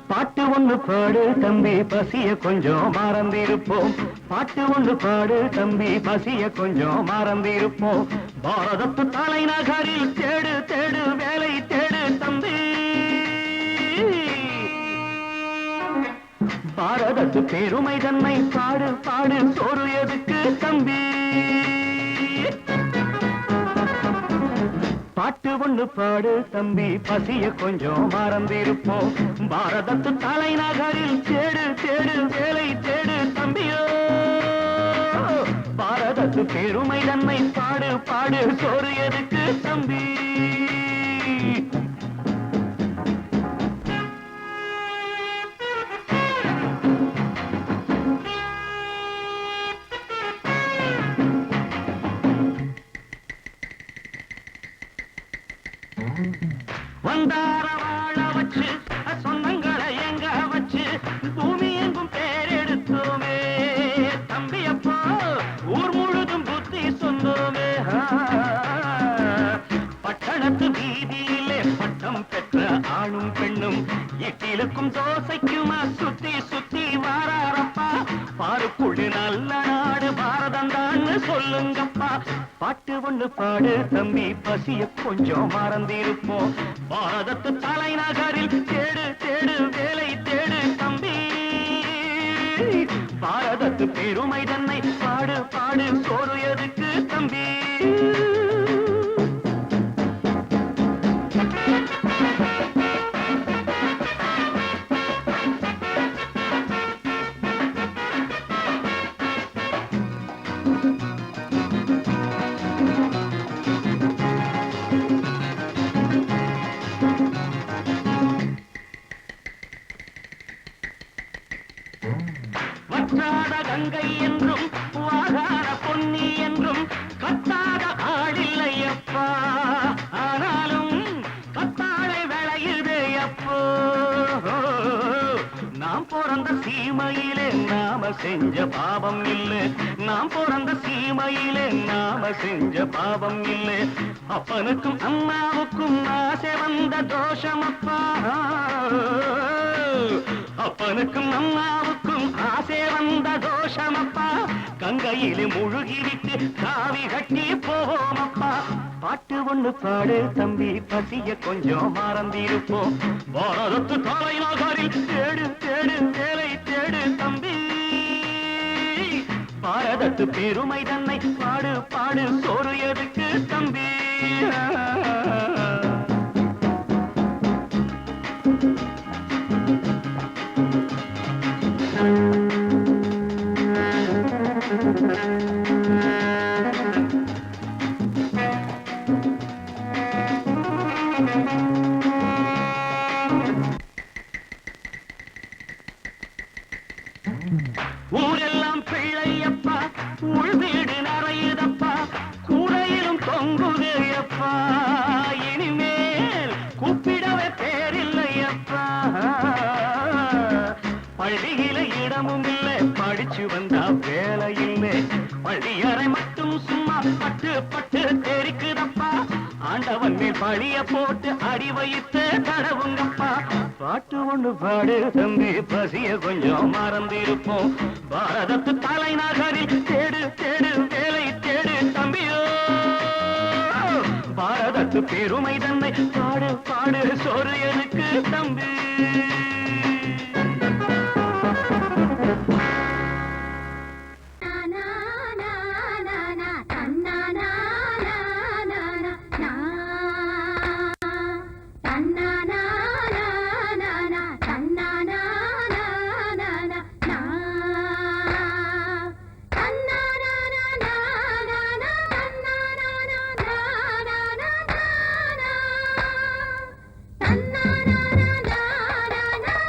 பாட்டு ஒண்ணு பாடு தம்பி பசிய கொஞ்சம் மறந்திருப்போம். பாட்டு ஒண்ணு பாடு தம்பி பசிய கொஞ்சம் மறந்திருப்போம். பாரதத்து தலைநகரில் தேடு தேடு வேலை தேடு தம்பி. பாரதத்து பெருமை தன்னை பாடு பாடு சோறு எதுக்கு தம்பி. பாட்டு ஒண்ணு பாடு தம்பி பசிய கொஞ்சம் மறந்திருப்போம். பாரதத்து தலைநகரில் தேடு தேடு வேலை தேடு தம்பியோ. பாரதத்து பெருமை தன்னை பாடு பாடு சோறு எதுக்கு தம்பி. வந்தார வாழ வச்சு சொந்தங்களை எங்க வச்சு பூமி எங்கும் பேரெடுத்தோமே தம்பி. அப்போ ஊர் முழுதும் புத்தி சொன்னோமே. பட்டணத்து வீதியிலே பட்டம் பெற்ற ஆணும் பெண்ணும் இட்டிலுக்கும் தோசைக்குமா சுத்தி சுத்தி வாராரப்பா. பாருக்குழு நல்ல நாடு பாரதம் தான் சொல்லுங்கப்பா. பாட்டு ஒண்ணு பாடு தம்பி பசிய கொஞ்சம் மறந்திருப்போம். பாரதத்து தலைநகரில் தேடு தேடு வேலை தேடு தம்பி. பாரதத்து பெருமை தன்னை பாடு பாடு சோறு எதுக்கு தம்பி. வற்றாத கங்கை என்றும் வாகாத பொன்னி என்றும் கத்தாத ஆடில்லையப்பா. ஆனாலும் கத்தாழை விளையுதே அப்போ. நாம் பிறந்த சீமையிலே நாம செஞ்ச பாவம் இல்லை. நாம் பிறந்த சீமையிலே நாம செஞ்ச பாவம் இல்லை. அப்பனுக்கும் அம்மாவுக்கும் ஆசை வந்த தோஷமப்பா. அப்பனுக்கும் அம்மாவுக்கும் ஆசை வந்த தோஷமப்பா. கங்கையிலே முழுகிவிட்டு காவி கட்டி போவோமப்பா. பாட்டு ஒண்ணு பாடு தம்பி பசிய கொஞ்சம் மறந்திருப்போம். பாரதத்து தலைநகரில் தேடு தேடு வேலை தேடு தம்பி. பாரதத்து பெருமை தன்னை பாடு பாடு சோறு எதுக்கு தம்பி. ஊரெல்லாம் பிள்ளையப்பா உள் வீடு நிறையுதப்பா. கூரையிலும் தொங்குதையப்பா. இனிமேல் கூப்பிடவே பேரில்லையப்பா. பள்ளியில இடமும் இல்லை படிச்சு வந்தா வேலை இல்லை. பள்ளியறை மட்டும் சும்மா பட்டு பட்டு தெரிக்குதப்பா. ஆண்டவன் மேல் பழிய போட்டு அடி வைத்து தடவுங்கப்பா. பாட்டு ஒண்ணு பாடு தம்பி பசிய கொஞ்சம் மறந்திருப்போம். பாரதத்து தலைநகரில் தேடு தேடு வேலை தேடு தம்பியோ. பாரதத்து பெருமை தன்னை பாடு பாடு சோறு எனக்கு தம்பி. na na na na na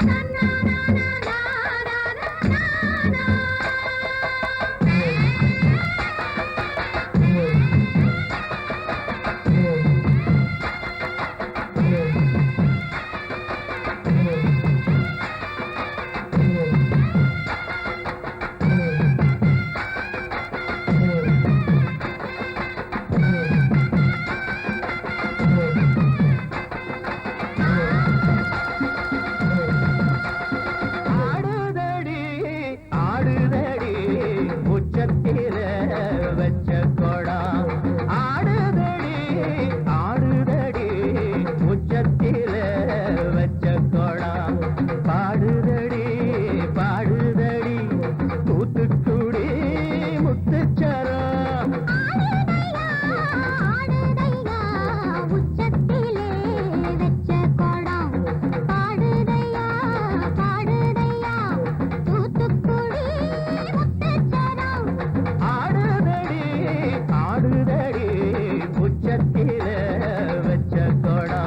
முத்துச்சரம் உச்சத்திலே வெச்ச கோடம் பாடுதையா பாடுதையா தூத்துக்குடி முத்துச்சரம் ஆடுதடி ஆடுதடி உச்சத்தில வச்ச கொடா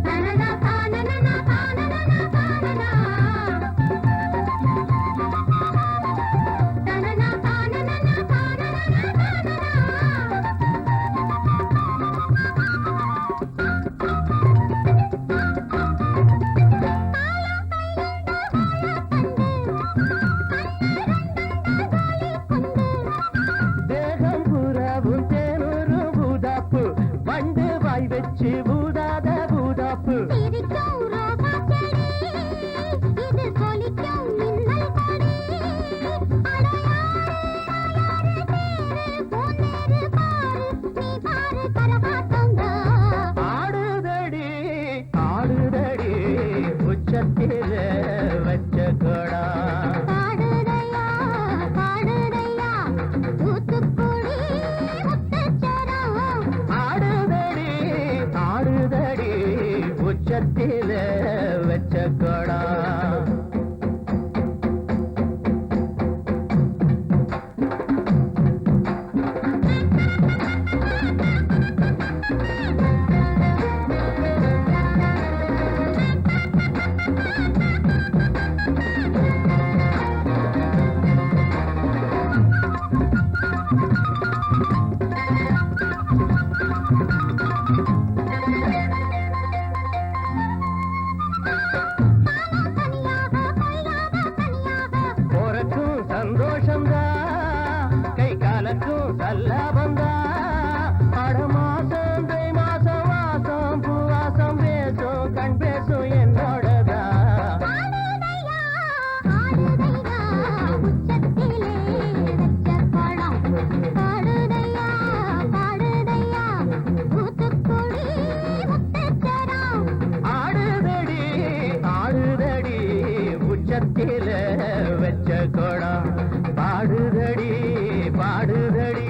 தனனா தானனா தானனா தானனா தனனா தானனா தானனா தேகம் புறவும் தேனூரும் பூதாப்பு வண்டு வாய் வச்சு பூதாத பூதாப்பு சிரிக்கும் ரோசா செடி இது சொலிக்கும் மின்னல் கொடி அடையாறு தேரு பொன்னேரு பாரு நீ பாரு கரகாட்டங்க ஆடுதடி ஆடுதடி உச்சத்தில வச்ச கொடா பாடுதையா பாடுதையா தூத்துக்குடி முத்துச்சரம் ஆடுதடி ஆடுதடி உச்சத்தில வச்ச கொடா தனியாக கொய்யாத தனியாக போறக்கும் சந்தோஷந்தா கை காலக்கும் சல்லாபந்தா அட மாசம் தை மாசம் வாசம் பூவாசம் பேசும் கண் பேசும் என்னோடதா ஆடுதையா ஆடுதையா உச்சத்திலே வெச்ச கோடம் பாடுதையா பாடுதையா தூத்துக்குடி முத்துச்சரம் ஆடுதடி ஆடுதடி உச்சத்தில வச்ச கொடா பாடுதடி பாடுதடி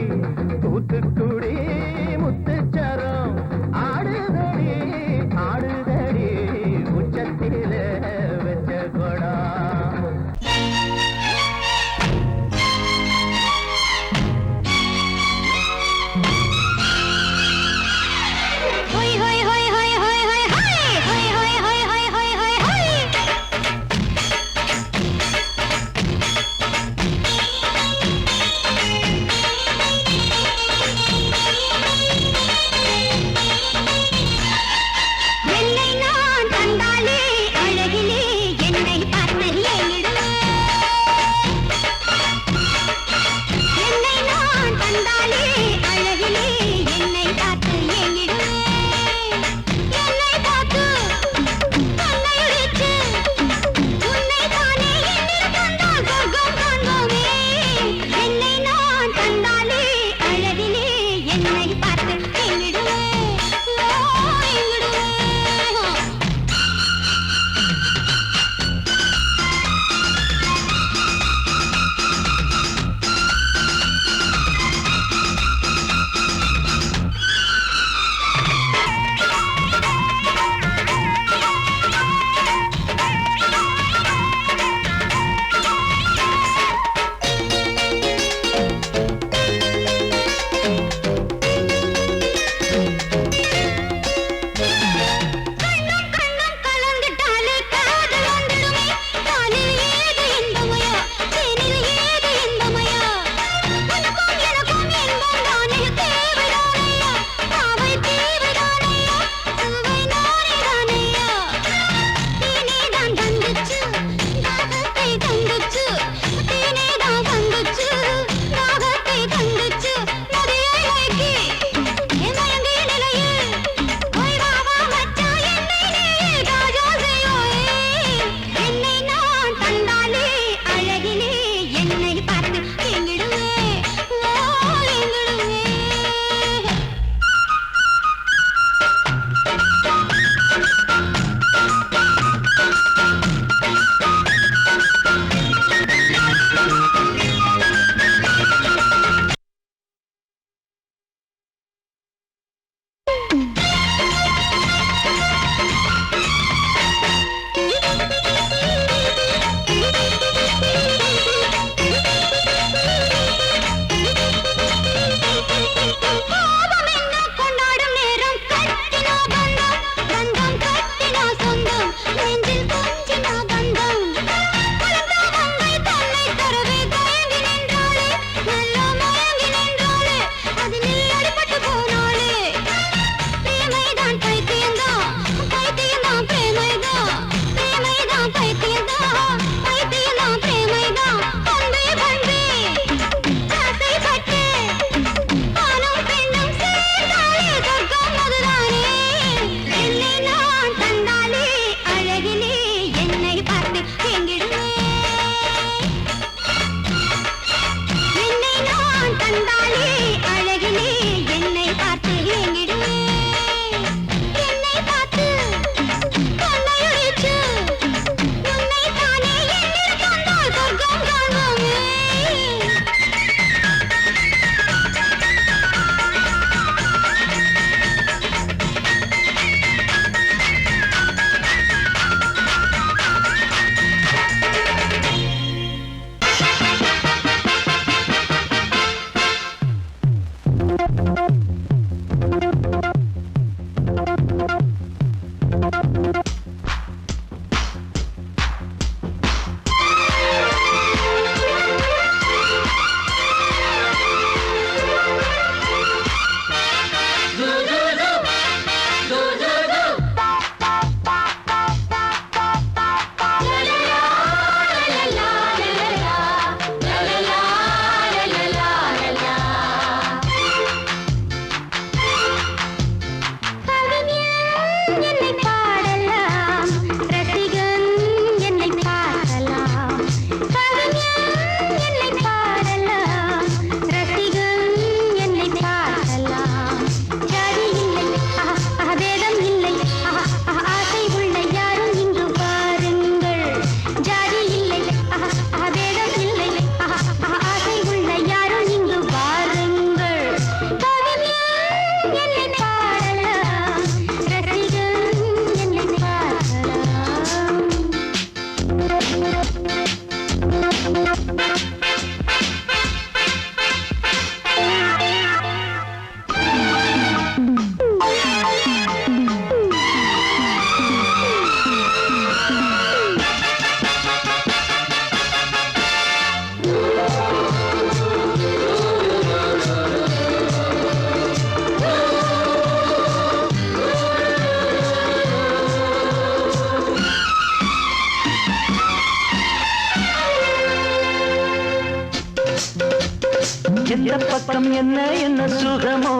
எந்த பக்கம் என்ன என்ன சுகமோ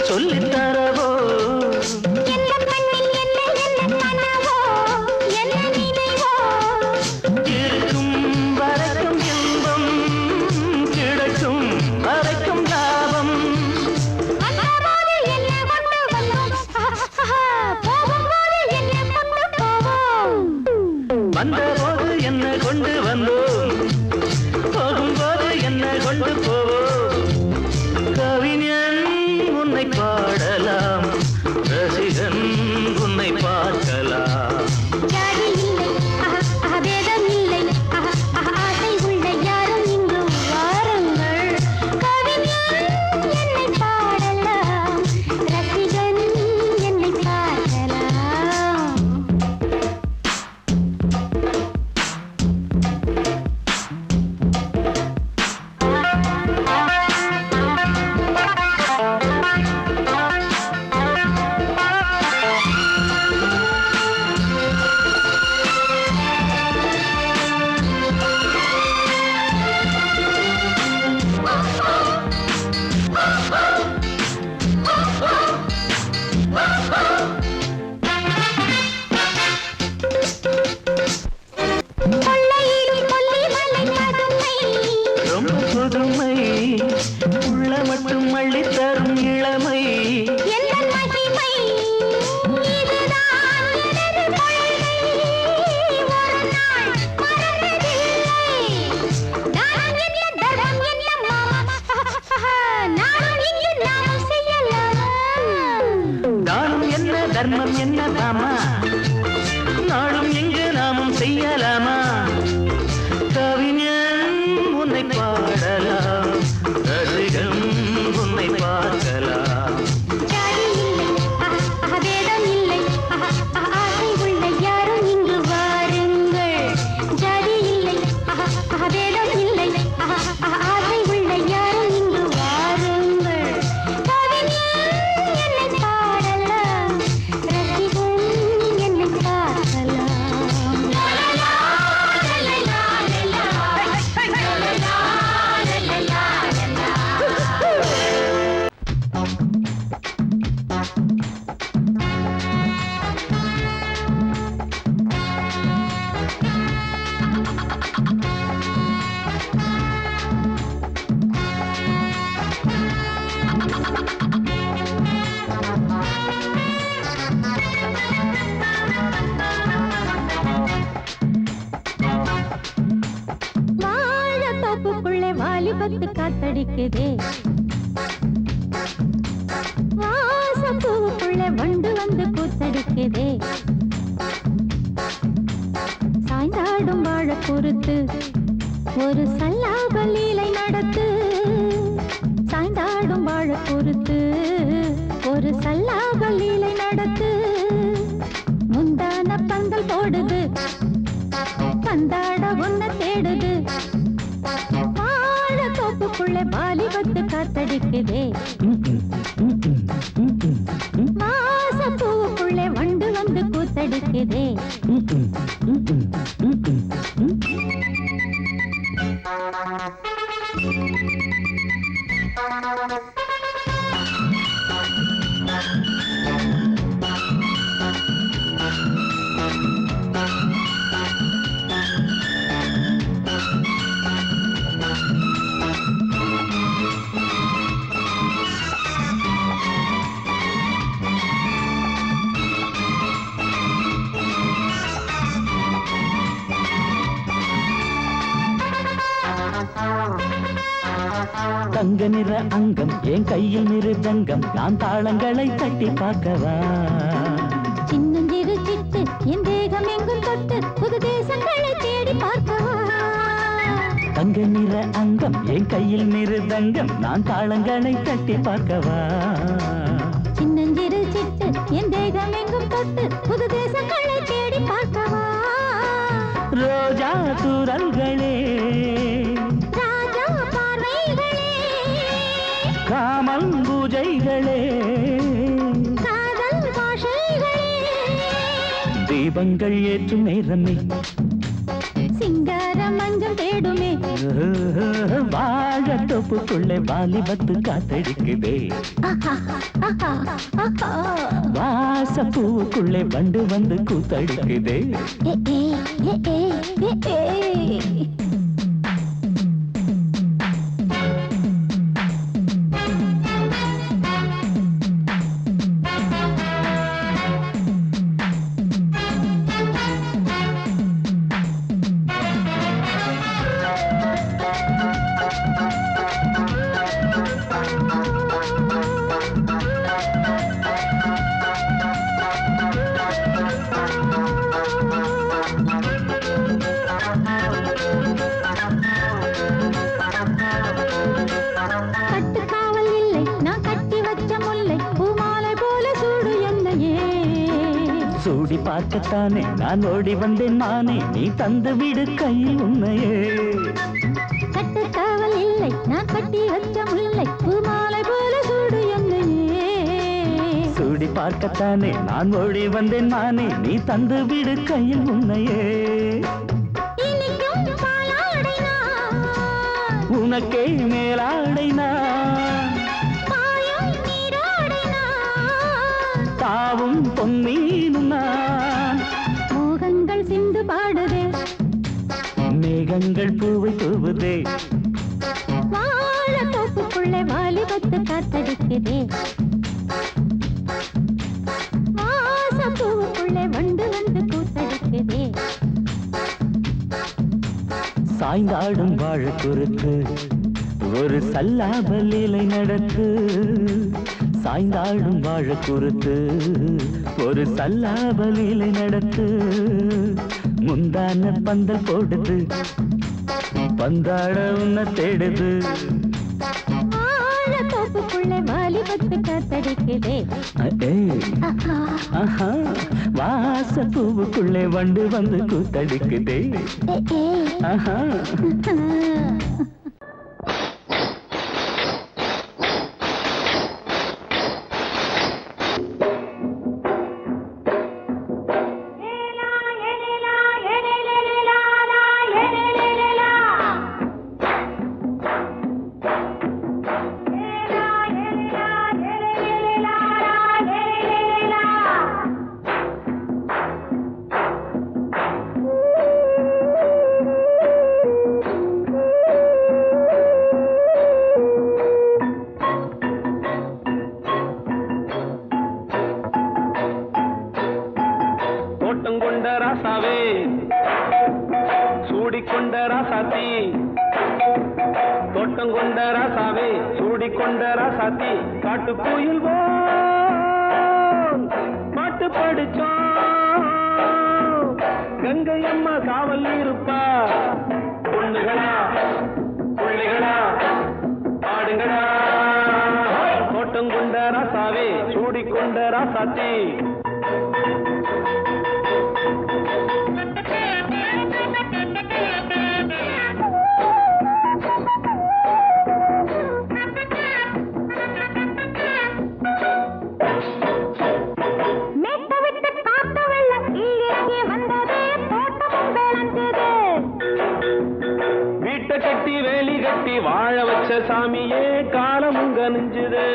சொல்லித் தரவோ என்ன கண்ணில் என்ன என்ன கனவோ என்ன நினைவோ இருக்கும் வரைக்கும் இன்பம் கிடைக்கும் வரைக்கும் லாபம் வந்தபோது என்ன கொண்டு வந்தோம் போகும்போது என்ன கொண்டு போவோம் வந்தபோது என்ன கொண்டு வந்தோம் போகும்போது என்ன கொண்டு போவோம் கவிஞன் உன்னை பாடலாம் ரசிகன் உன்னை பார்க்கலாம் ஜாதி இல்லை பேதம் இல்லை ஆசை உள்ள யாரும் இங்கு வாருங்கள் கவிஞன் என்னை பாடலாம் ரசிகன் என்னை பார்க்கலாம் கொள்ளையிடும் கொல்லிமலை பதுமை ரொம்ப புதுமை உள்ள மட்டும் அள்ளி தரும் இளமை எந்த மகிமை இதுதான் எனது கொள்கை ஒரு நாள் மறந்ததில்லை தானம் என்ன தரம் என்ன மாமா நானும் இங்கு நாமும் செய்யலாம் தானம் என்ன தர்மம் என்ன தாமா நாளும் எங்கு நாமும் செய்யலாமா கவிஞன் உன்னை பாடலாம் ரசிகன் உன்னை பார்க்கலாம் ஜாதி இல்லை பேதம் இல்லை ஆசை உள்ள யாரும் இங்கு வாருங்கள் ஜாதி இல்லை பேதம் இல்லை ஆசை உள்ள யாரும் இங்கு வாருங்கள் கவிஞன் என்னை பாடலாம் ரசிகன் என்னை பார்க்கலாம் வாழைத்தோப்புக்குள்ளே வாலிபத்து காத்தடிக்குதே வாசப்பூவுக்குள்ளே வண்டு வந்து கூத்தடிக்குதே சாய்ந்தாடும் வாழை பொறுத்து ஒரு சல்லாப லீலை நடத்து சாய்ந்தாடும் வாழை பொறுத்து ஒரு சல்லாப லீலை நடத்து முந்தான பந்தல் போடுது பந்தாட ஒன்ன தேடுது வாழைத்தோப்புக்குள்ளே வாலிபத்து காத்தடிக்குதே வாசப்பூவுக்குள்ளே வண்டு வந்து கூத்தடிக்குதே தங்க நிற அங்கம் என் கையில் மிருதங்கம் நான் தாளங்களை தட்டி பார்க்கவா சின்னஞ்சிறு சிட்டு என் தேகம் எங்கும் தொட்டு புது தேசங்களை தேடி பார்க்கவா தங்க நிற அங்கம் என் கையில் மிருதங்கம் நான் தாளங்களை தட்டி பார்க்கவா சின்னஞ்சிறு சிட்டு என் தேகம் எங்கும் தொட்டு புது தேசங்களை தேடி பார்க்கவா ரோஜா தூரல்களே ராஜா பார்வைகளே காமல் பூஜைகளே காதல் பாஷைகளே தீபங்கள் ஏற்றும் நேரமே சிங்கார மஞ்சள் வழியும் தேடுமே. வாழ தொப்புக்குள்ளே வாலிபத்து காத்தடிக்குதே. வாசப்பூவுக்குள்ளே வண்டு வந்து கூத்தடிக்குதே. கட்டுக்காவல் இல்லை நான் கட்டி வச்ச முல்லை பூமாலை போல சூடு என்னையே. சூடி பார்க்கத்தானே நான் ஓடி வந்தேன் மானே, நீ தந்து விடு கையில் உன்னையே. கட்டுக்காவல் இல்லை நான் கட்டி வச்ச முல்லை பூமாலை போல சூடு என்னையே. சூடி பார்க்கத்தானே நான் ஓடி வந்தேன் மானே, நீ தந்து விடு கையில் உன்னையே. இனிக்கும் பாலாடை நான், உனக்கே மேலாடை நான், பாயும் நீராடை நான், தாவும் பொன்னீனும் நான். மோகங்கள் சிந்து பாடுதே, மேகங்கள் பூவை தூவுதே. வாழ தோப்புக்குள்ளே வாலிபத்து காத்தடிக்குதே. வாசப்பூவுக்குள்ளே வண்டு வந்து கூத்தடிக்குதே. சாய்ந்தாடும் வாழ குறுத்து ஒரு சல்லாப லீலை நடத்து. சாய்ந்தாடும் வாழ குறுத்து ஒரு சல்லாப லீலை நடத்து. முந்தான பந்தல் போடுது, பந்தாட உன்னை தேடுது. வாழ தோப்புக்குள்ளே வாலிபத்து காத்தடிக்குதே. வாச பூவுக்குள்ளே வண்டு வந்து கூத்தடிக்குதே. ஆஹா. தோட்டங்கொண்ட ராசாவே, சூடிக்கொண்ட ராசாத்தி. தோட்டங்கொண்ட ராசாவே, சூடிக்கொண்ட ராசாத்தி. காட்டு கோயில் பாட்டு படிச்சோம், கங்கை அம்மா காவல் இருப்பா. பொண்ணுகளா பிள்ளைகளா ஆடுங்களா. தோட்டங்கொண்ட ராசாவே, சூடிக்கொண்ட ராசாத்தி. வீட்டை கட்டி வேலி கட்டி வாழ வச்ச சாமியே காலமுங்க நெஞ்சுது.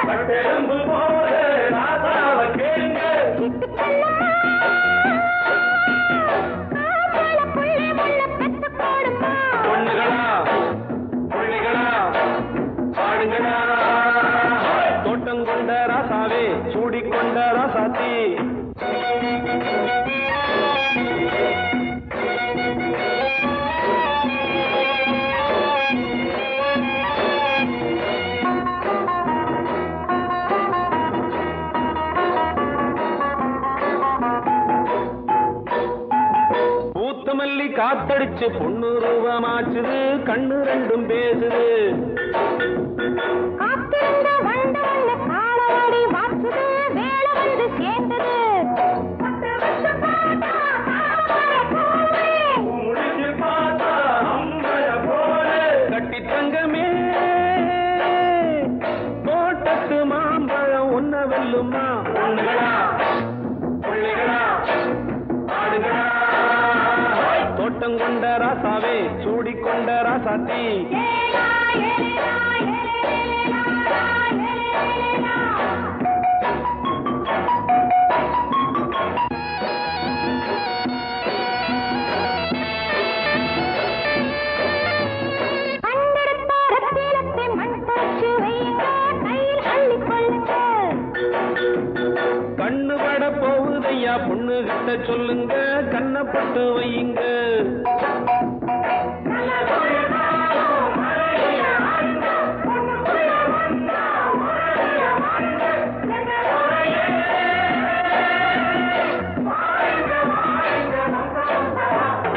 கட்டெலும்பு போல ராசாவ கேளுங்க. பொண்ணுகளா பிள்ளைகளா ஆடுங்களா. தோட்டங்கொண்ட ராசாவே, சூடிக்கொண்ட ராசாத்தி. பூத்தமல்லி காத்தடிச்சு பொண்ணு ரூபமாச்சுது, கண்ணு ரெண்டும் பேசுது. கட்டி தங்கமே தோட்டத்து மாம்பழம் உன்ன வெல்லுமா. பொண்ணுகளா பிள்ளைகளா சூடிக்கொண்ட ராசாவே சூடிக்கொண்ட ராசாத்தி கண்ணு பட போகுதையா பொண்ணு கிட்ட சொல்லுங்க கண்ணப்பட்டு வையுங்க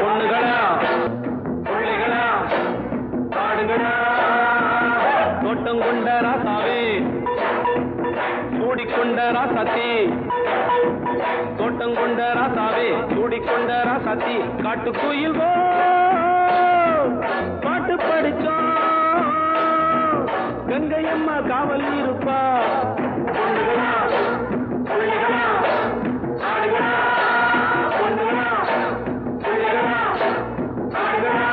பொண்ணுகளா பிள்ளைகளா பாடுங்களா தோட்டம் கொண்ட ராசாவே சூடிக்கொண்ட ராசாத்தி தோட்டம் கொண்ட ராசாவே சூடிக்கொண்ட ராசாத்தி காட்டு கோயில் பாட்டு படிச்சோம் கங்கையம்மா காவல் இருப்பா பொண்ணுகளா பிள்ளைகளா ஆடுகளா பொண்ணுகளா பிள்ளைகளா ஆடுகளா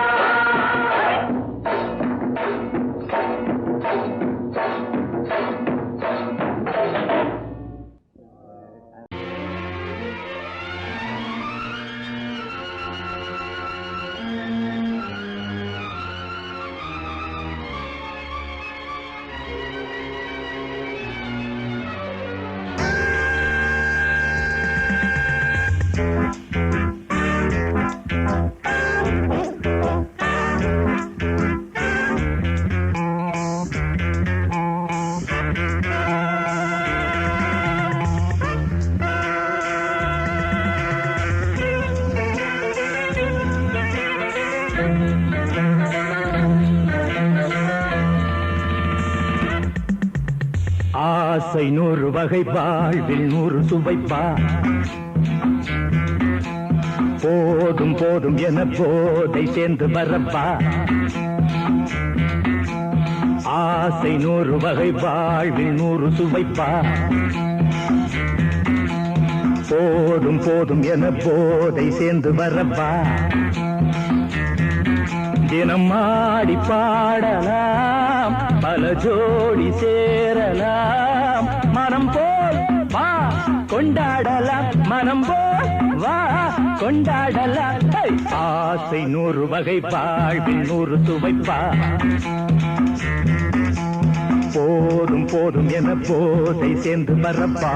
ஆசை 100 வகை வாழ்வில் 100 சுவைப்பா போதும் போதும் என போதை சேர்ந்து வரப்பா ஆசை 100 வகை வாழ்வில் 100 சுவைப்பா போதும் போதும் என போதை சேர்ந்து வரப்பா தினம் ஆடி பாடலாம் பல ஜோடி சேரலாம் மனம் போல் வா கொண்டாடலாம் மனம் போல் வா கொண்டாடலாம் ஆசை 100 வகை வாழ்வில் 100 சுவைப்பா போதும் போதும் என போதை சேர்ந்து வரப்பா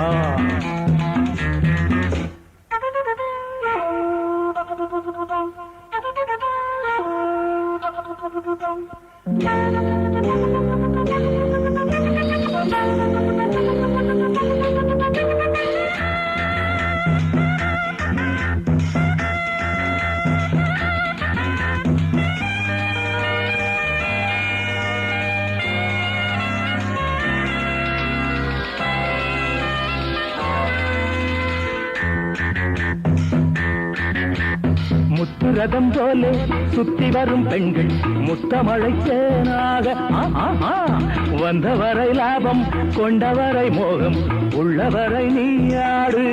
முத்துரதம் போல சுத்தி வரும் பெண்கள் முத்தமழை தேனாக வந்தவரை லாபம் கொண்டவரை மோகம் உள்ளவரை நீயாடு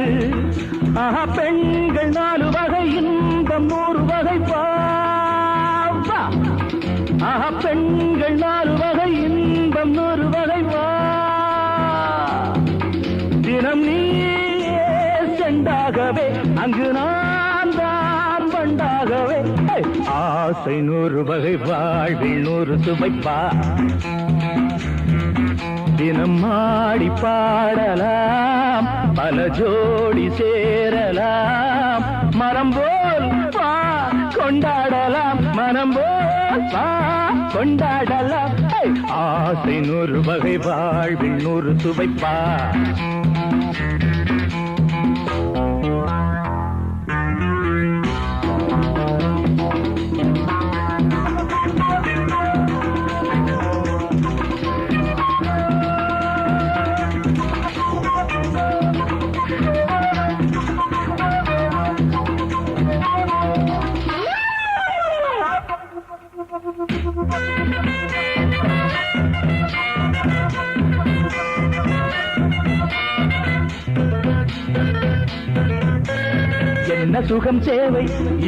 ஆஹா பெண்கள் 4 வகை இன்பம் 100 வகை பாவா ஆஹா பெண்கள் 4 வகை இன்பம் 100 வகை வா தினம் நீ செண்டாகவே அங்கு நான் தான் பண்டாகவே ஆசை 100 வகை வாழ்வில் 100 சுவைப்பா தினம் ஆடி பாடலாம் பல ஜோடி சேரலாம் மரம் போல் வா கொண்டாடலாம் மனம் போல் வா கொண்டாடலாம் ஆசை 100 வகை வாழ்வில் 100 சுவைப்பா என்ன சுகம் தேவை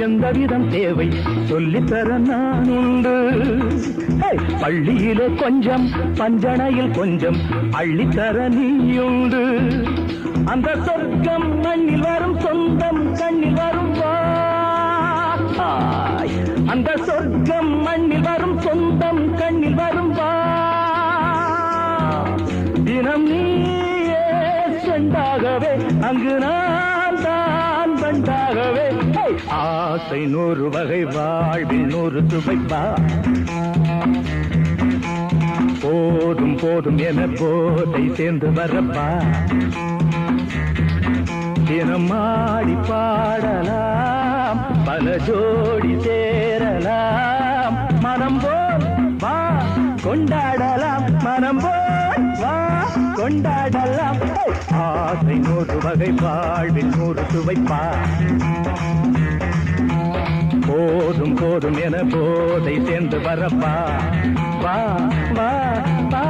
எந்த விதம் தேவை சொல்லித்தர நான் உண்டு பள்ளியிலே கொஞ்சம் பஞ்சனையில் கொஞ்சம் அள்ளித்தர நீயுண்டு அந்த சொர்க்கம் மண்ணில் வரும் சொந்தம் கண்ணில் வரும் அந்த சொர்க்கம் மண்ணில் வரும் சொந்தம் கண்ணில் வரும் தினம் நீயே செண்டாகவே அங்கு நான் தான் பண்டாகவே ஆசை 100 வகை வாழ்வில் 100 துவைப்பா போதும் போதும் என போதை சேர்ந்து வரப்பா தினம் ஆடி பாடலாம் பல ஜோடி சேரலாம் மனம் போல் வா கொண்டாடலாம் மனம் போல் வா கொண்டாடலாம் ஆசை 100 வகை வாழ்வில் 100 சுவைப்பா போதும் போதும் என போதை சேர்ந்து வரப்பா வா வா வா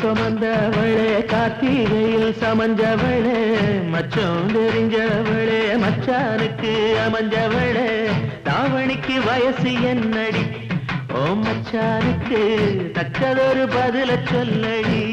சுமந்தவளே கார்த்திகையில் சமஞ்சவளே மச்சம் தெரிஞ்சவளே மச்சானுக்கு அமைஞ்சவளே தாவணிக்கு வயசு என்னடி ஓ மச்சானுக்கு தக்கதொரு பதில சொல்லடி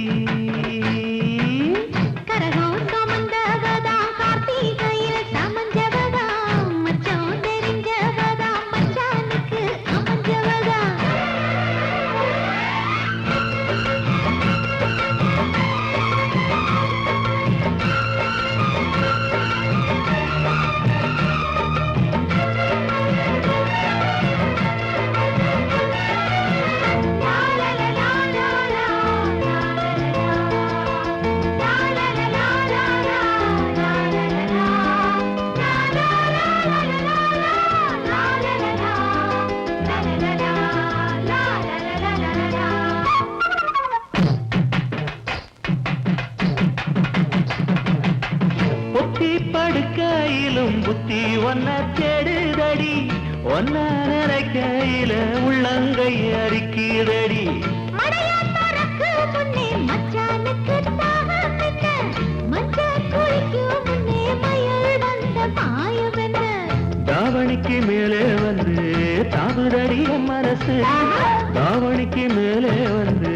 படுக்கையிலும் புத்தி ஒன்ன தேடுதடி ஒன்ன நினைக்கையில உள்ளங்கை அரிக்குதடி தாவணிக்கு மேலே வந்து தாவுதடி மனசு தாவணிக்கு மேலே வந்து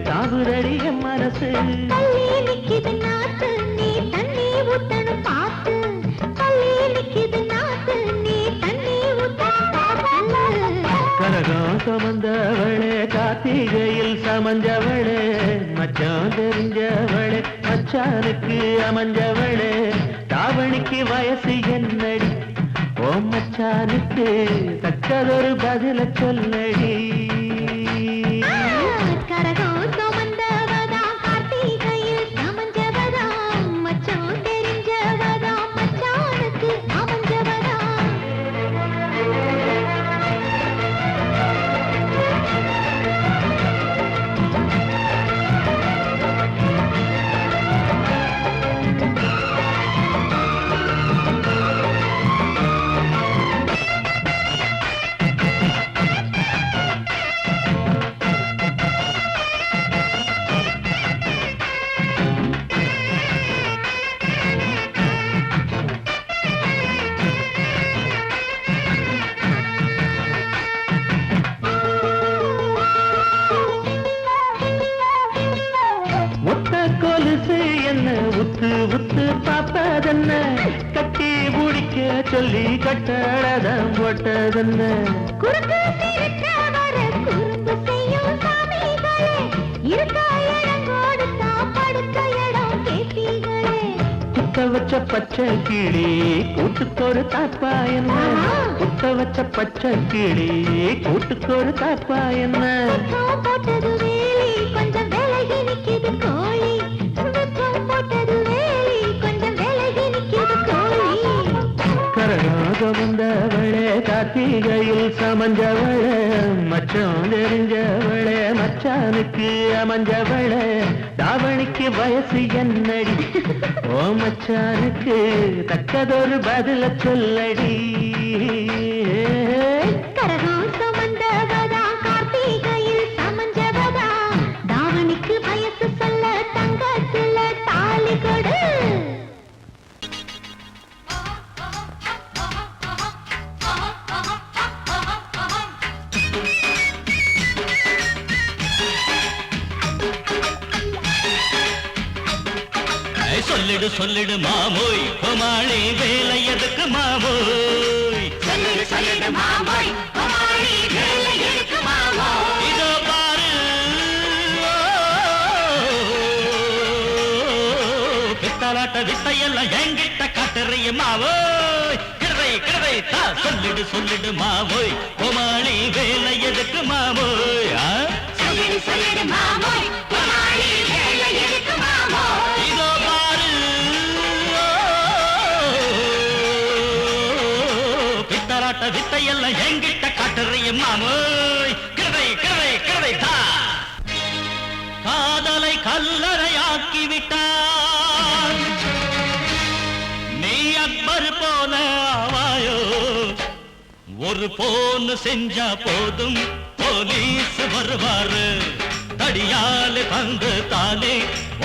தாவுதடி மனசு கரகம் சுமந்தவளே கார்த்திகையில் சமஞ்சவளே மச்சான் தெரிஞ்சவளே மச்சானுக்கு அமைஞ்சவளே தாவணிக்கு வயசு என்னடி ஓ மச்சானுக்கு தக்கதொரு பதில சொல்லடி என்ன உத்து உத்து பாப்பதென்ன கட்டி முடிக்க சொல்லி கட்டடதம் போட்டதென்ன குத்த வச்ச பச்சை கிளி கூட்டுக்கொரு தாப்பா என்ன குத்த வச்ச பச்சை கிளி கூட்டுக்கொரு தாப்பா என்ன நிக்குது கோழி வெப்பம் போட்டது வேலி கொஞ்சம் விலகி நிக்குது கோழி கரகாக வந்தவளே கார்த்திகையில் சமஞ்சவளே மச்சம் தெரிஞ்சவளே மச்சானுக்கு அமைஞ்சவளே தாவணிக்கு வயசு என்னடி ஓ மச்சானுக்கு தக்கதொரு பதில சொல்லடி கரகம் சுமந்தவதா கார்த்திகையில் சமஞ்சவதா தாவணிக்கு வயசு சொல்ல தங்கத்துல தாலி கொடு சொல்லிடு சொல்லிடு மாமோய் கோமாளி வேலை எதுக்கு மாமோய் சொல்லிடு சொல்லிடு மாமோய் கோமாளி வேலை எதுக்கு மாமோய் இதோ பாரு பித்தலாட்ட வித்தையெல்லாம் என்கிட்ட காட்டுறிய மாவோய் கிழவை கிழவை தா சொல்லிடு சொல்லிடு மாமோய் கோமாளி வேலை எதுக்கு மாமோய் சொல்லிடு சொல்லிடு மாமோய் கோமாளி வேலை எதுக்கு மாமோய் இதோ வித்தையெல்லாம் எங்கிட்ட காட்டுறிய மாமோய் கிழவை கிழவை கிழவை தா காதலை கல்லறையாக்கி விட்டான் நீ அக்பர் போல ஆவாயோ ஒரு போன் செஞ்சா போதும் போலீஸ் வருவாரு தடியால பந்து தானே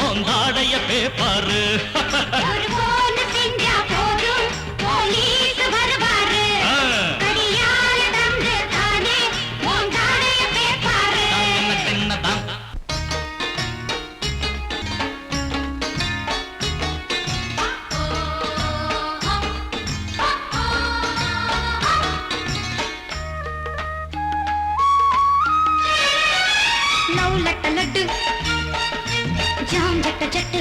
ஓந்தாடைய பேப்பாரு जाम जट जट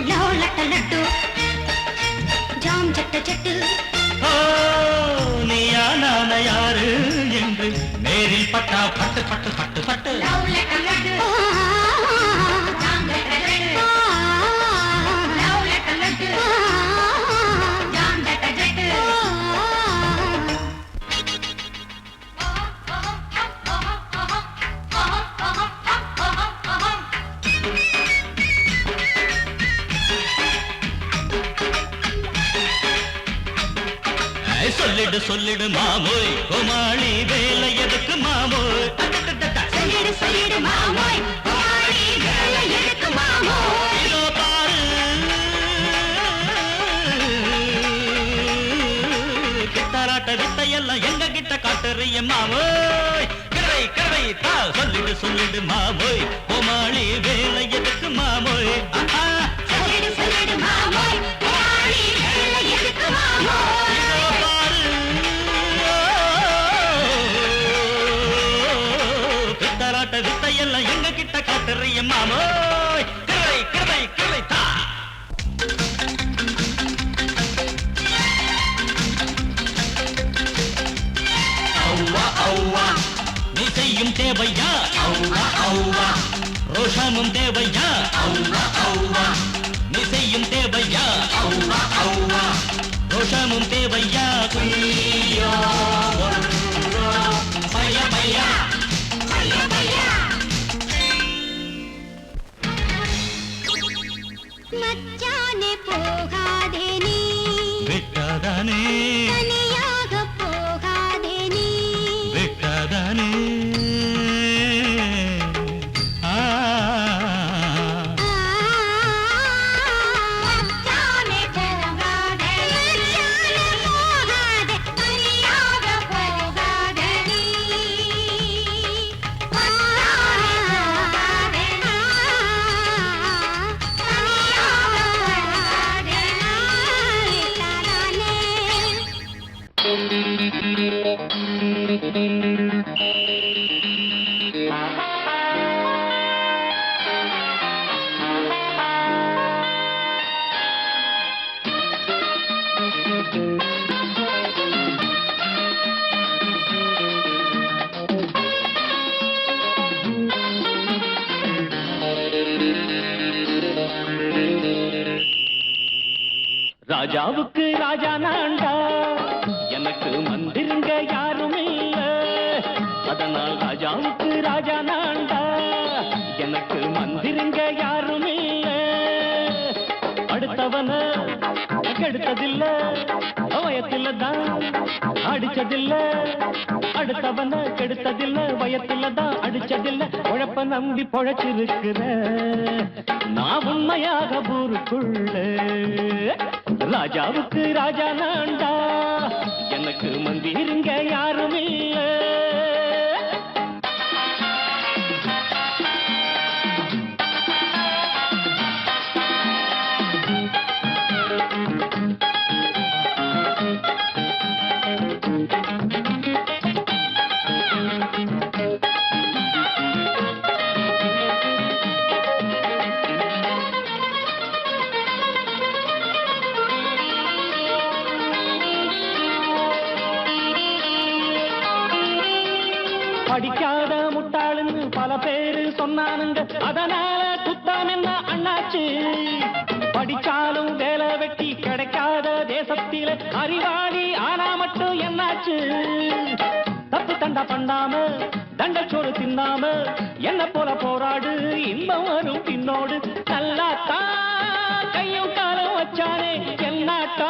लो लट लड्डू जाम जट जट நீயா நான யாரு என்று நேரில் பட்டா பட்டு பட்டு பட்டு பட்டு लो लट लड्डू जाम जट जट लो लट लड्डू जाम जट जट சொல்லிடு சொல்லிடு மாமோய் கோமாளி வேலை எதுக்கு மாமோய் சொல்லிடு சொல்லிடு மாமோய் கோமாளி வேலை எதுக்கு மாமோய் இதோ பாரு கிட்டாராட்ட வித்தையெல்லாம் எங்க கிட்ட காட்டுறிய மாமோய் கிழவை கிழவை தா சொல்லிடு சொல்லிடு மாமோய் கோமாளி வேலை எதுக்கு மாமோய் சொல்லிடு சொல்லிடு மாமோய் கோமாளி வேலை எதுக்கு மாமோய் வித்தையெல்லாம் எங்க கிட்ட காட்டுறிய மாமோய் கிழவை கிழவை கிழவை தா ஔவா ஔவா நீ செய்யும் தேவையா ஔவா ஔவா ரோஷமும் தேவையா ஔவா ஔவா நீ செய்யும் தேவையா ஔவா ஔவா ரோஷமும் தேவையா குய்யோ பையா பையா மச்சானே போகாதே நீ விட்டாதானே தனியாக போகாதே நீ விட்டாதானே மச்சானே போகாதே மச்சானே போகாதே தனியாக போகாதே நீ மச்சானே போகாதே தனியாக போகாதே ராஜாவுக்கு ராஜா நான்டா எனக்கு மந்திருங்க யாரும் இல்ல அதனால் ராஜாவுக்கு ராஜா நான்டா எனக்கு மந்திருங்க யாரும் இல்ல அடுத்தவன கெடுத்ததில்ல வயத்தில தான் அடிச்சதில்ல அடுத்தவன கெடுத்ததில்ல வயத்தில தான் அடிச்சதில்ல உழப்ப நம்பி பொழைச்சிருக்கிற நான் உண்மையாக ஊருக்குள்ள ராஜாவுக்கு ராஜா நான்டா எனக்கு மந்திருங்க யாரும் இல்ல படிக்காத முட்டாளுன்னு பல பேரு சொன்னானுங்க அதனால குத்தம் என்ன அண்ணாச்சு படிச்சாலும் வேலை வெட்டி கிடைக்காத தேசத்தில அறிவாளி ஆனா மட்டும் என்னாச்சு தப்பு தண்டா பண்ணாம தண்டச்சோறு தின்னாம என்ன போல போராடு இன்பம் வரும் பின்னோடு நல்லாத்தான் கையும் காலம் வச்சானே என்னாட்டா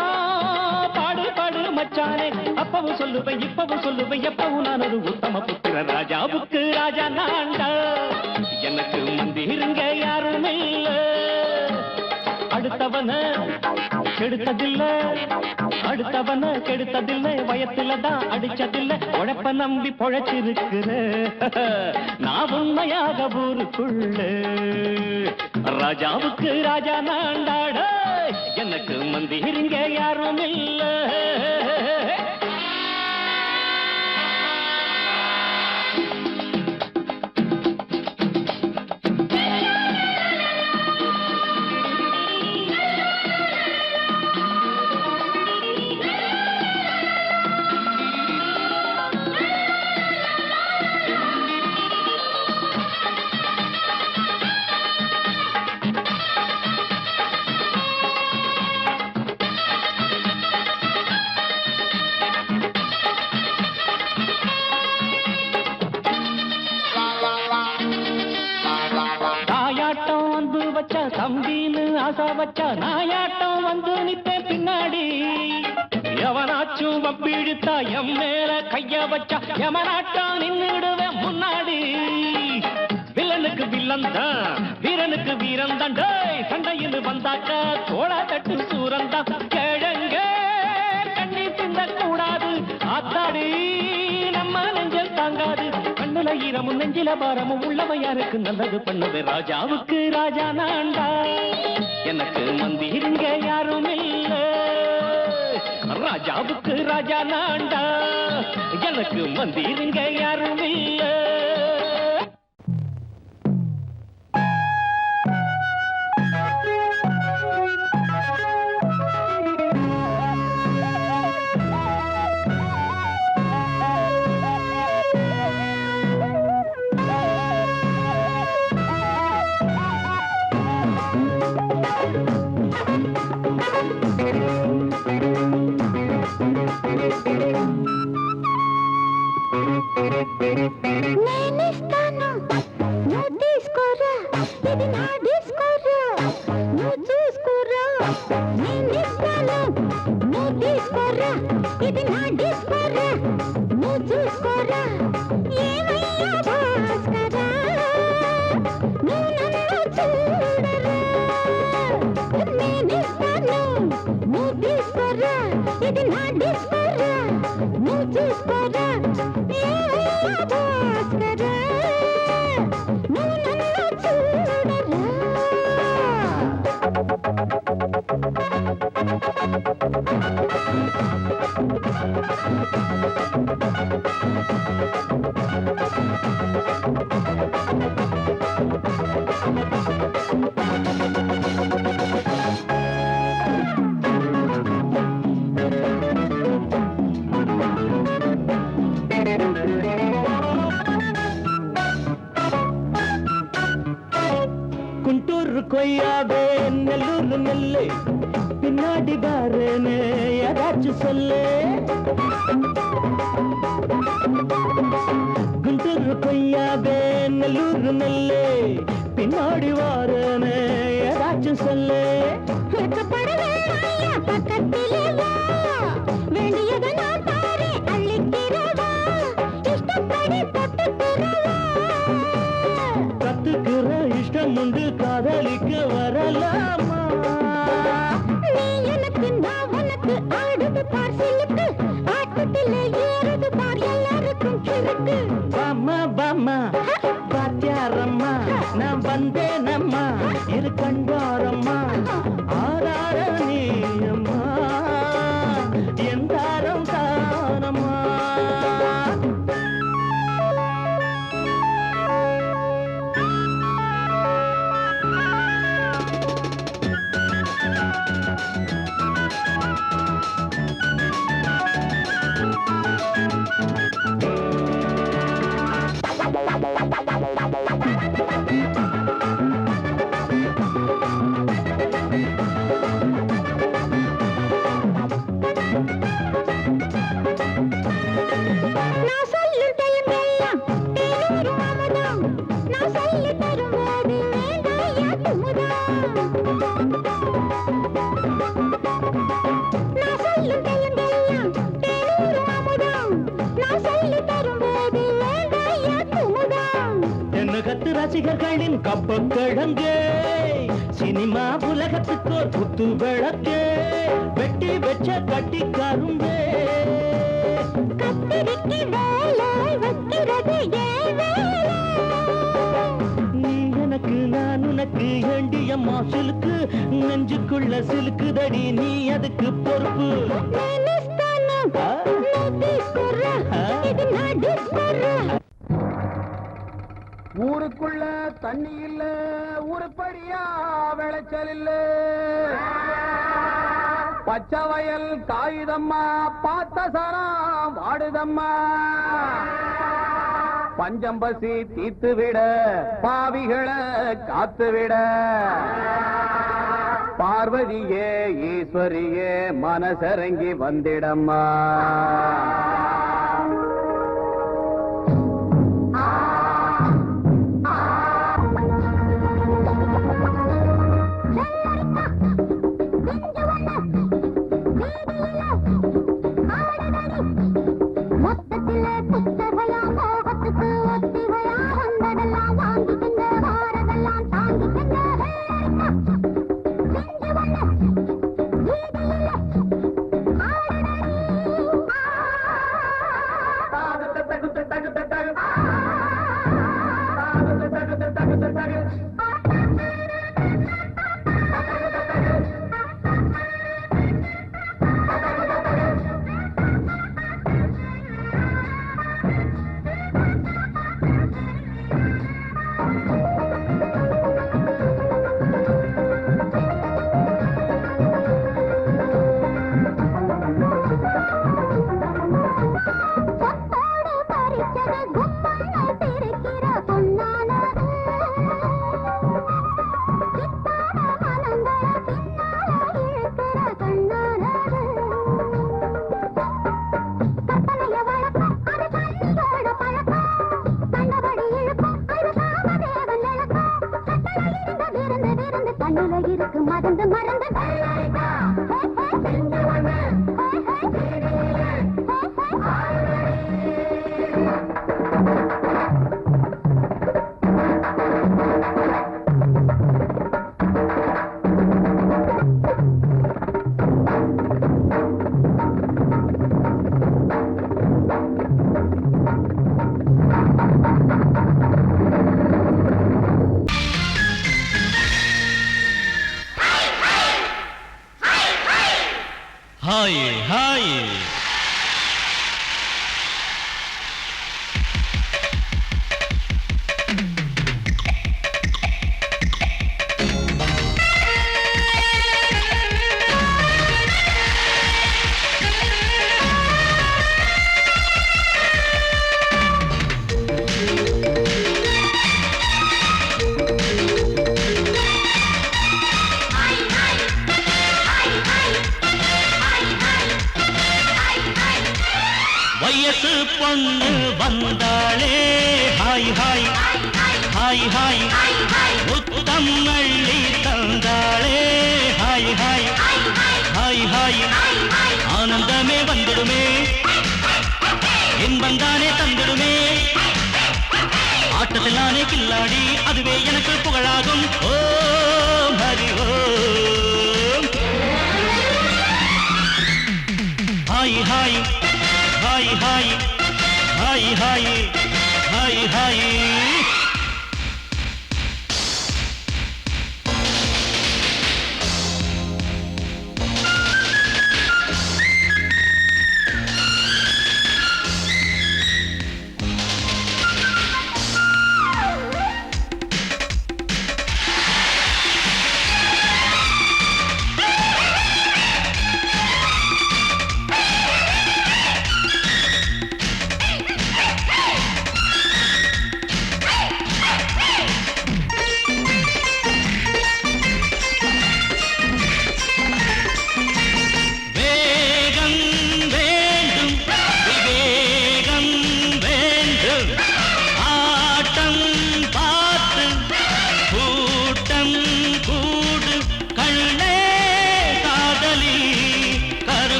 பாடு பாடு மச்சானே அப்பவும் சொல்லுவேன் இப்பவும் சொல்லுவேன் எப்பவும் நான் ஒரு உத்தம புத்திர ராஜாவுக்கு ராஜா நான்டா எனக்கு மந்திருங்க யாரும் இல்ல அடுத்தவன கெடுத்ததில்ல அடுத்தவன கெடுத்ததில்லை வயத்தில தான் அடிச்சதில்ல உழைப்ப நம்பி பொழைச்சிருக்கிற நான் உண்மையாக ஊருக்குள்ள ராஜாவுக்கு ராஜா நான்டாட எனக்கு மந்திருங்க யாரும் இல்ல தம்பின்னு ஆசா வச்சா நாயாட்டம் வந்து நிப்பேன் பின்னாடி எவனாச்சும் வப்பிழுத்தா எம் மேல கைய வச்சா எவனாட்டம் நின்னுடுவேன் முன்னாடி வில்லனுக்கு வில்லன் தான் வீரனுக்கு வீரன் தான் சண்டையில் வந்தாக்கா தோளா தட்டு சூரன் தான் கிழங்க கண்ணி தின்ன கூடாது ஆத்தாடி நம்ம நெஞ்சல் தாங்காது கண்ணுல ஈரமும் நெஞ்சில பாரமும் உள்ளவன் யாருக்கு நல்லது பண்ணது ராஜாவுக்கு ராஜா நான்டா எனக்கு மந்திருங்க யாரும் இல்ல ராஜாவுக்கு ராஜா நான்டா எனக்கு மந்திருங்க யாரும் இல்ல నేనిస్తాను నువ్వు తీసుకోరా ఇది నా డిస్కోరా నువ్వు చూసుకోరా నేనిస్తాను నువ్వు తీసుకోరా ఇది నా డిస్కోరా నువ్వు చూసుకోరా ఏమయ్యా భాస్కరా నువ్వు నన్ను చూడరా నేనిస్తాను నువ్వు తీసుకోరా ఇది నా డిస్కోరా నువ్వు చూసుకోరా குண்டூர் கொய்யாவே நெல்லூர் நெல்லை பின்னாடி பாருன்னு ஏதாச்சும் சொல்லு. குண்டூர் கொய்யாவே நல்லூர் நெல்லு பின்னாடி வாருன்னு ஏதாச்சும் சொல்லு. பக்கத்திலே வா வேண்டியதை நான் தாரே அள்ளிக்கிறவா இஷ்டப்படி போட்டுக்கிறவா. கத்துக்கிற இஷ்டம் உண்டு காதலிக்க வரலாமா? நீ எனக்கு நான் உனக்கு ஆடுது பார் சிலுக்கு ஆட்டத்திலே ஏறுது பார் எல்லாருக்கும் கிறுக்கு. பாமா பாமா பாத்தியாரம்மா நான் வந்தேனம்மா இரு கண்டாரம்மா ஆரார நீயம்மா எந்தாரம் தானம்மா. நான் சொல்லும் தெலுங்கெல்லாம் தேனூரும் அமுதம் நான் சொல்லி தரும்போது வேண்டாயா குமுதம். நான் சொல்லும் தெலுங்கெல்லாம் தேனூரும் அமுதம் நான் சொல்லி தரும்போது வேண்டாயா குமுதம். என்ன கத்து ரசிகர்களின் கப்ப கிழங்கு சினிமா உலகத்துக்கு குத்து விளக்கு வெட்டி வச்ச கட்டி கரும்பே. கத்திரிக்கு வேலை வைக்கிறது ஏன் வேலை? நீ எனக்கு நான் உனக்கு ஏண்டியம்மா சிலுக்கு நெஞ்சுக்குள்ள சிலுக்குதடி நீ அதுக்கு பொறுப்பு. నేనిస్తాను తీసుకుర్రా ఇది నా డిస్కుర్రా. ஊருக்குள்ள தண்ணி இல்ல ஊருப்படியா விளைச்சல் இல்ல பச்சை வயல் காயுதம்மா பார்த்த சரம் வாடுதம்மா பஞ்சம் பசி தீத்து விட பாவிகளை காத்து விட பார்வதியே ஈஸ்வரியே மனசரங்கி வந்திடம்மா. மொத்தத்திலே புத்தகையா மோகத்துக்கு ஒத்திகையா வந்ததெல்லாம் வாங்கிக்கங்க வாரதெல்லாம் தாங்கிக்கங்க. செஞ்சு வந்த வீதியில சொத்தோடு பறிச்சது கும்பனை பிரிக்கிற பொன்னானது. சித்தான மனங்களை பின்னால இழுக்கிற கண்ணானது. கற்பனைய வழக்கம் அது கண்ணியோட பழக்கம் கண்டபடி இழுக்கும் அது காமதேவன் விளக்கம். கட்டளை இருந்த விருந்து விருந்து கண்ணுல இருக்கு மருந்து மருந்து. Hi hi Hi, hi, hi, hi. வயசு பொண்ணு வந்தாளே ஹாய் ஹாய் ஹாய் ஹாய் முத்தம் அள்ளி தந்தாளே ஹாய் ஹாய் ஹாய் ஹாய் ஆனந்தமே வந்துடுமே இன்பந்தானே தந்திடுமே ஆட்டத்தில் நானே கில்லாடி அதுவே எனக்கு புகழாகும் ஓம் ஹரி ஓம் hi hi hi hi hi hi hi hi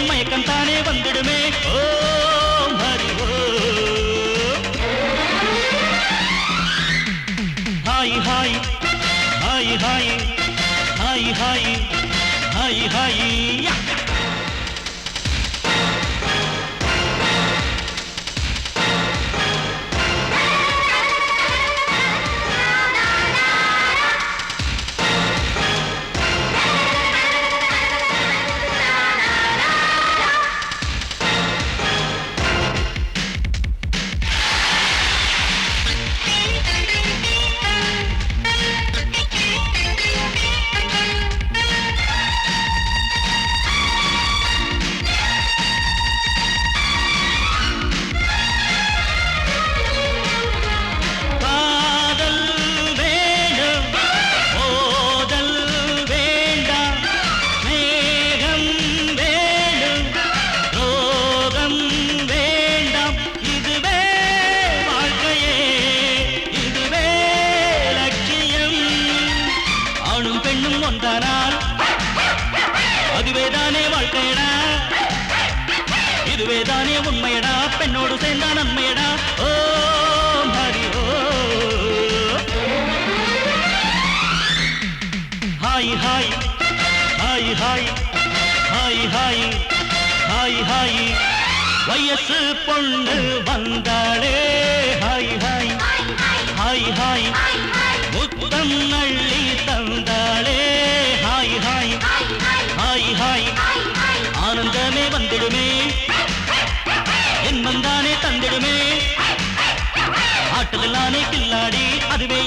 மயக்கம் தானே வந்துடுமே ஓம் ஹரி ஓம் hi hi hi hi hi hi hi hi இதுவேதானே உண்மையடா பெண்ணோடு சேர்ந்தா நன்மையடா ஓம் ஹரி ஓம் hi hi hi hi hi hi hi hi வயசு பொண்ணு வந்தாளே ஹாய் ஹாய் ஹாய் ஹாய் முத்தம் அள்ளி தந்தாளே ஹாய் ஹாய் ஹாய் ஹாய் ஆனந்தமே வந்துடுமே என் வந்தானே தந்திடுமே ஆட்டத்தில் நானே கில்லாடி அதுவே